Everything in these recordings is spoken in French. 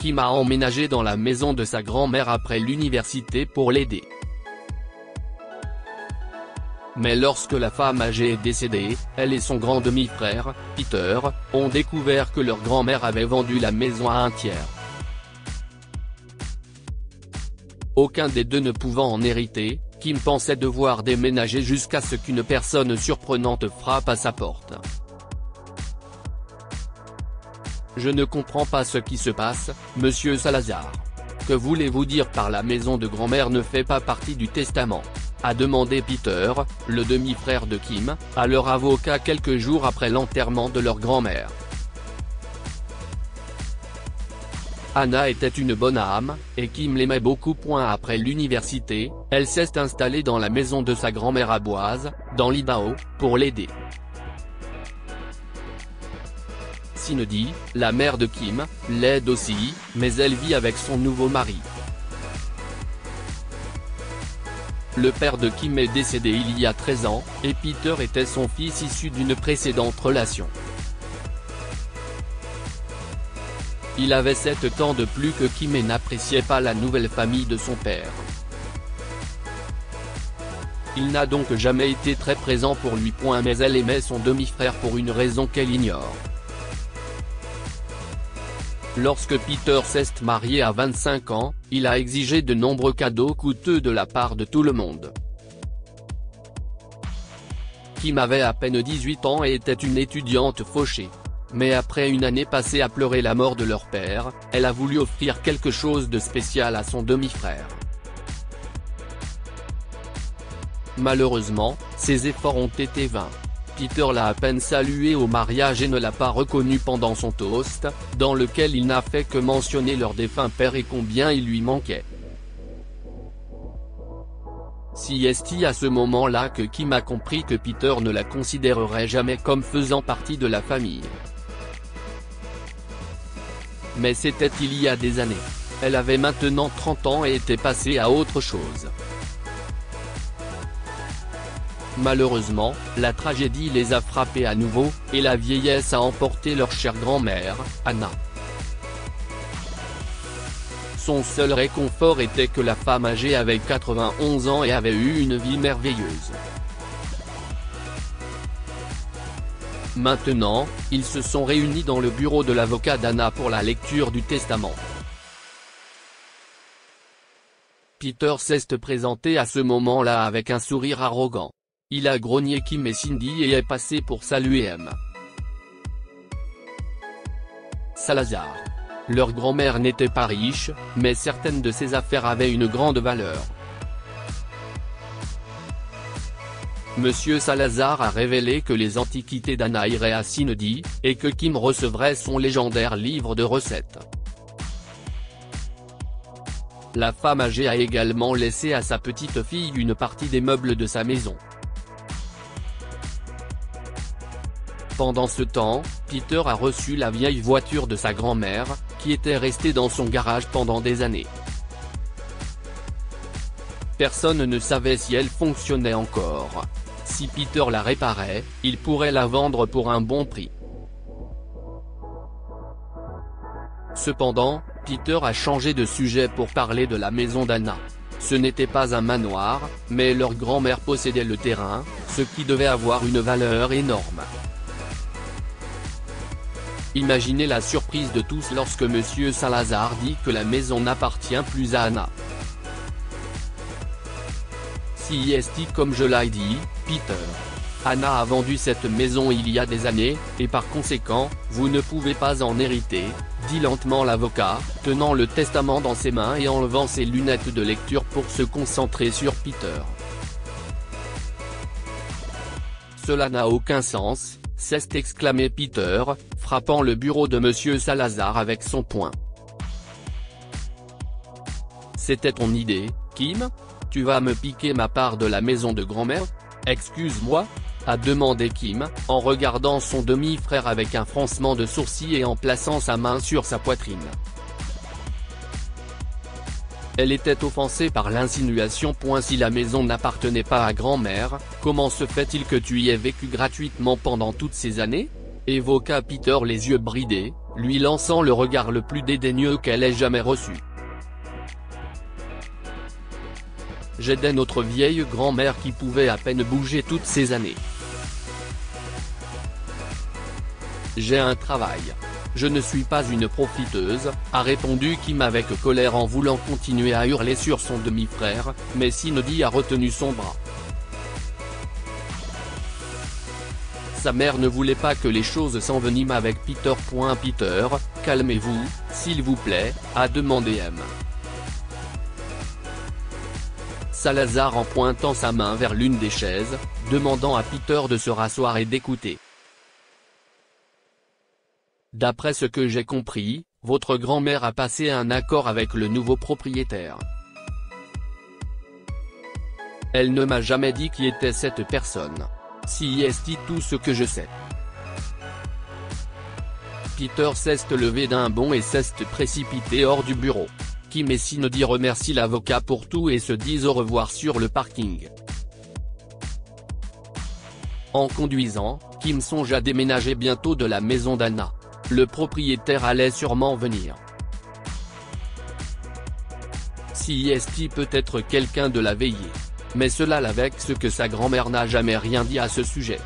Kim a emménagé dans la maison de sa grand-mère après l'université pour l'aider. Mais lorsque la femme âgée est décédée, elle et son grand demi-frère, Peter, ont découvert que leur grand-mère avait vendu la maison à un tiers. Aucun des deux ne pouvant en hériter, Kim pensait devoir déménager jusqu'à ce qu'une personne surprenante frappe à sa porte. « Je ne comprends pas ce qui se passe, monsieur Salazar. Que voulez-vous dire par la maison de grand-mère ne fait pas partie du testament ?» a demandé Peter, le demi-frère de Kim, à leur avocat quelques jours après l'enterrement de leur grand-mère. Anna était une bonne âme, et Kim l'aimait beaucoup. Après l'université, elle s'est installée dans la maison de sa grand-mère à Boise, dans l'Idaho, pour l'aider. Cindy, la mère de Kim, l'aide aussi, mais elle vit avec son nouveau mari. Le père de Kim est décédé il y a 13 ans, et Peter était son fils issu d'une précédente relation. Il avait 7 ans de plus que Kim et n'appréciait pas la nouvelle famille de son père. Il n'a donc jamais été très présent pour lui. Mais elle aimait son demi-frère pour une raison qu'elle ignore. Lorsque Peter s'est marié à 25 ans, il a exigé de nombreux cadeaux coûteux de la part de tout le monde. Kim avait à peine 18 ans et était une étudiante fauchée. Mais après une année passée à pleurer la mort de leur père, elle a voulu offrir quelque chose de spécial à son demi-frère. Malheureusement, ses efforts ont été vains. Peter l'a à peine salué au mariage et ne l'a pas reconnu pendant son toast, dans lequel il n'a fait que mentionner leur défunt père et combien il lui manquait. C'est à ce moment-là que Kim a compris que Peter ne la considérerait jamais comme faisant partie de la famille. Mais c'était il y a des années. Elle avait maintenant 30 ans et était passée à autre chose. Malheureusement, la tragédie les a frappés à nouveau, et la vieillesse a emporté leur chère grand-mère, Anna. Son seul réconfort était que la femme âgée avait 91 ans et avait eu une vie merveilleuse. Maintenant, ils se sont réunis dans le bureau de l'avocat d'Anna pour la lecture du testament. Peter s'est présenté à ce moment-là avec un sourire arrogant. Il a grogné Kim et Cindy et est passé pour saluer M. Salazar. Leur grand-mère n'était pas riche, mais certaines de ses affaires avaient une grande valeur. Monsieur Salazar a révélé que les antiquités d'Anna iraient à Cindy, et que Kim recevrait son légendaire livre de recettes. La femme âgée a également laissé à sa petite fille une partie des meubles de sa maison. Pendant ce temps, Peter a reçu la vieille voiture de sa grand-mère, qui était restée dans son garage pendant des années. Personne ne savait si elle fonctionnait encore. Si Peter la réparait, il pourrait la vendre pour un bon prix. Cependant, Peter a changé de sujet pour parler de la maison d'Anna. Ce n'était pas un manoir, mais leur grand-mère possédait le terrain, ce qui devait avoir une valeur énorme. Imaginez la surprise de tous lorsque monsieur Salazar dit que la maison n'appartient plus à Anna. C'est comme je l'ai dit, Peter. Anna a vendu cette maison il y a des années, et par conséquent, vous ne pouvez pas en hériter, dit lentement l'avocat, tenant le testament dans ses mains et enlevant ses lunettes de lecture pour se concentrer sur Peter. Cela n'a aucun sens, s'est exclamé Peter, frappant le bureau de monsieur Salazar avec son poing. C'était ton idée, Kim ? Tu vas me piquer ma part de la maison de grand-mère ? Excuse-moi ? A demandé Kim, en regardant son demi-frère avec un froncement de sourcils et en plaçant sa main sur sa poitrine. Elle était offensée par l'insinuation. Si la maison n'appartenait pas à grand-mère, comment se fait-il que tu y aies vécu gratuitement pendant toutes ces années ? Évoqua Peter les yeux bridés, lui lançant le regard le plus dédaigneux qu'elle ait jamais reçu. J'aidais notre vieille grand-mère qui pouvait à peine bouger toutes ces années. J'ai un travail. Je ne suis pas une profiteuse, a répondu Kim avec colère en voulant continuer à hurler sur son demi-frère, mais Cindy a retenu son bras. Sa mère ne voulait pas que les choses s'enveniment avec Peter. Peter, calmez-vous, s'il vous plaît, a demandé M. Salazar en pointant sa main vers l'une des chaises, demandant à Peter de se rasseoir et d'écouter. D'après ce que j'ai compris, votre grand-mère a passé un accord avec le nouveau propriétaire. Elle ne m'a jamais dit qui était cette personne. Si est tout ce que je sais. Peter s'est levé d'un bond et s'est précipité hors du bureau. Kim et Cindy remercient l'avocat pour tout et se disent au revoir sur le parking. En conduisant, Kim songe à déménager bientôt de la maison d'Anna. Le propriétaire allait sûrement venir. Si est peut être quelqu'un de la veillée. Mais cela la vexe que sa grand-mère n'a jamais rien dit à ce sujet.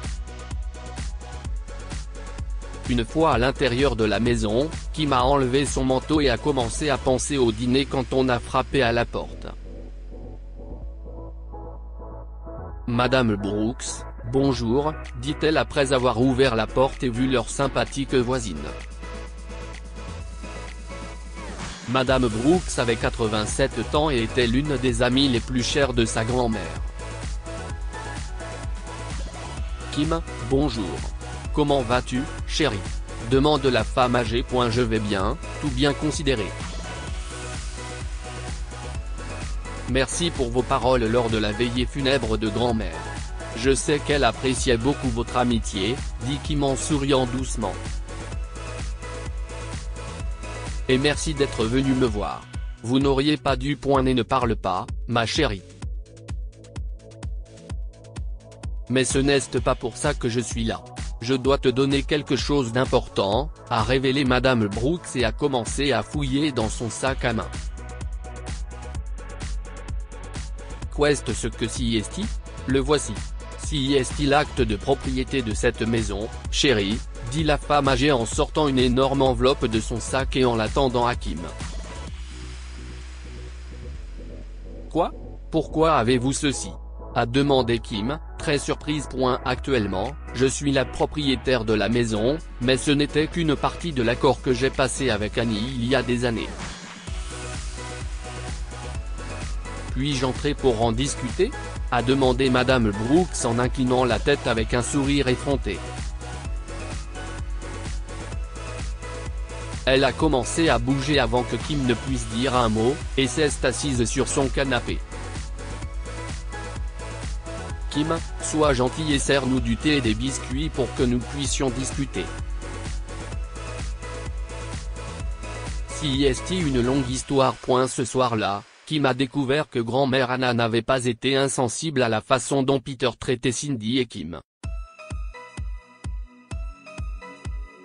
Une fois à l'intérieur de la maison, Kim a enlevé son manteau et a commencé à penser au dîner quand on a frappé à la porte. Madame Brooks, bonjour, dit-elle après avoir ouvert la porte et vu leur sympathique voisine. Madame Brooks avait 87 ans et était l'une des amies les plus chères de sa grand-mère. Kim, bonjour. Comment vas-tu, chérie ? Demande la femme âgée. Je vais bien, tout bien considéré. Merci pour vos paroles lors de la veillée funèbre de grand-mère. Je sais qu'elle appréciait beaucoup votre amitié, dit Kim en souriant doucement. Et merci d'être venu me voir. Vous n'auriez pas dû. Ne parle pas, ma chérie. Mais ce n'est pas pour ça que je suis là. Je dois te donner quelque chose d'important, a révélé Madame Brooks et a commencé à fouiller dans son sac à main. Qu'est-ce que si est Le voici. Si est l'acte de propriété de cette maison, chérie, dit la femme âgée en sortant une énorme enveloppe de son sac et en la tendant à Kim. Quoi ? Pourquoi avez-vous ceci ? A demandé Kim, très surprise. Actuellement, je suis la propriétaire de la maison, mais ce n'était qu'une partie de l'accord que j'ai passé avec Annie il y a des années. Puis-je entrer pour en discuter ? A demandé Madame Brooks en inclinant la tête avec un sourire effronté. Elle a commencé à bouger avant que Kim ne puisse dire un mot, et s'est assise sur son canapé. Kim, sois gentil et sers-nous du thé et des biscuits pour que nous puissions discuter. Si est une longue histoire. Ce soir-là, Kim a découvert que grand-mère Anna n'avait pas été insensible à la façon dont Peter traitait Cindy et Kim.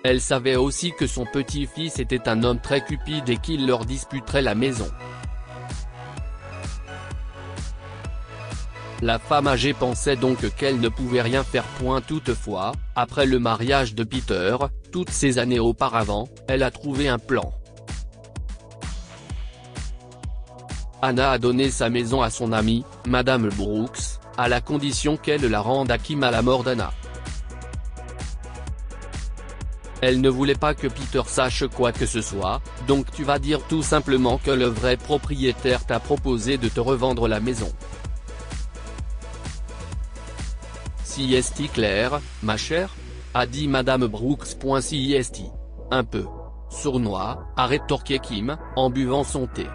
Elle savait aussi que son petit-fils était un homme très cupide et qu'il leur disputerait la maison. La femme âgée pensait donc qu'elle ne pouvait rien faire. Toutefois, après le mariage de Peter, toutes ces années auparavant, elle a trouvé un plan. Anna a donné sa maison à son amie, Madame Brooks, à la condition qu'elle la rende à Kim à la mort d'Anna. Elle ne voulait pas que Peter sache quoi que ce soit, donc tu vas dire tout simplement que le vrai propriétaire t'a proposé de te revendre la maison. Si est clair, ma chère ? A dit Madame Brooks. Si est un peu sournois, a rétorqué Kim, en buvant son thé.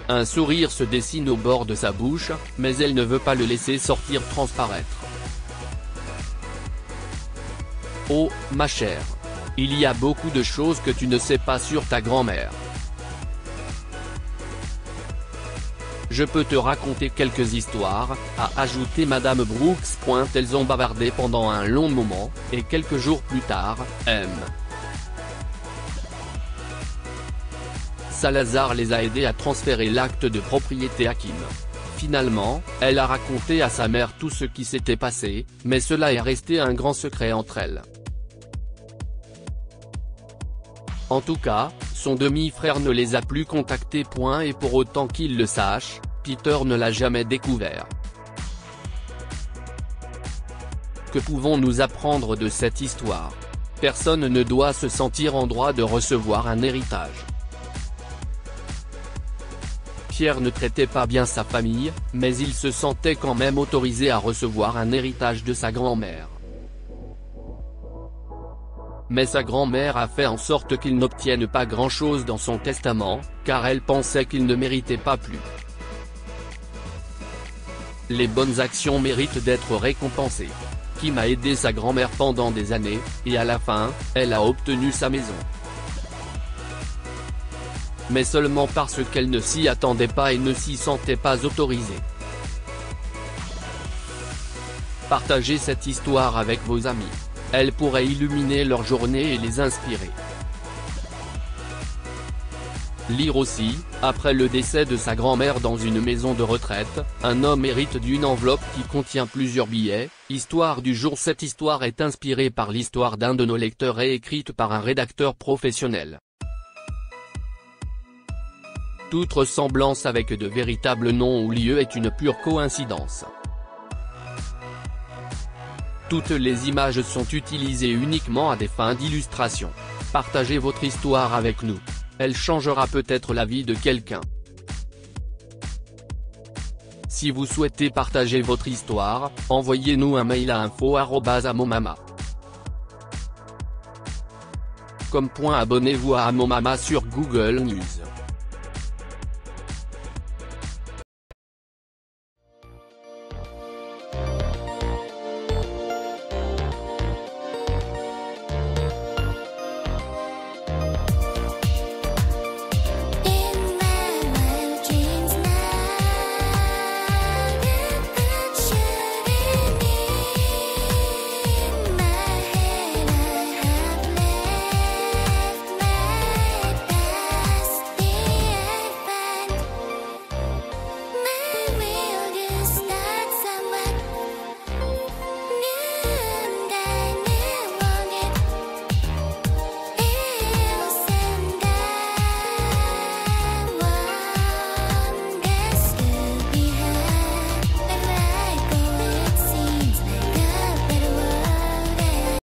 Un sourire se dessine au bord de sa bouche, mais elle ne veut pas le laisser sortir transparaître. Oh, ma chère. Il y a beaucoup de choses que tu ne sais pas sur ta grand-mère. je peux te raconter quelques histoires, a ajouté Madame Brooks. Elles ont bavardé pendant un long moment, et quelques jours plus tard, M. Salazar les a aidés à transférer l'acte de propriété à Kim. Finalement, elle a raconté à sa mère tout ce qui s'était passé, mais cela est resté un grand secret entre elles. En tout cas, son demi-frère ne les a plus contactés. Et pour autant qu'il le sache, Peter ne l'a jamais découvert. Que pouvons-nous apprendre de cette histoire? Personne ne doit se sentir en droit de recevoir un héritage. Pierre ne traitait pas bien sa famille, mais il se sentait quand même autorisé à recevoir un héritage de sa grand-mère. Mais sa grand-mère a fait en sorte qu'il n'obtienne pas grand-chose dans son testament, car elle pensait qu'il ne méritait pas plus. Les bonnes actions méritent d'être récompensées. Kim a aidé sa grand-mère pendant des années, et à la fin, elle a obtenu sa maison. Mais seulement parce qu'elle ne s'y attendait pas et ne s'y sentait pas autorisée. Partagez cette histoire avec vos amis. Elle pourrait illuminer leur journée et les inspirer. Lire aussi, après le décès de sa grand-mère dans une maison de retraite, un homme hérite d'une enveloppe qui contient plusieurs billets. Histoire du jour. Cette histoire est inspirée par l'histoire d'un de nos lecteurs et écrite par un rédacteur professionnel. Toute ressemblance avec de véritables noms ou lieux est une pure coïncidence. Toutes les images sont utilisées uniquement à des fins d'illustration. Partagez votre histoire avec nous. Elle changera peut-être la vie de quelqu'un. Si vous souhaitez partager votre histoire, envoyez-nous un mail à info@amomama.com. Abonnez-vous à Amomama sur Google News.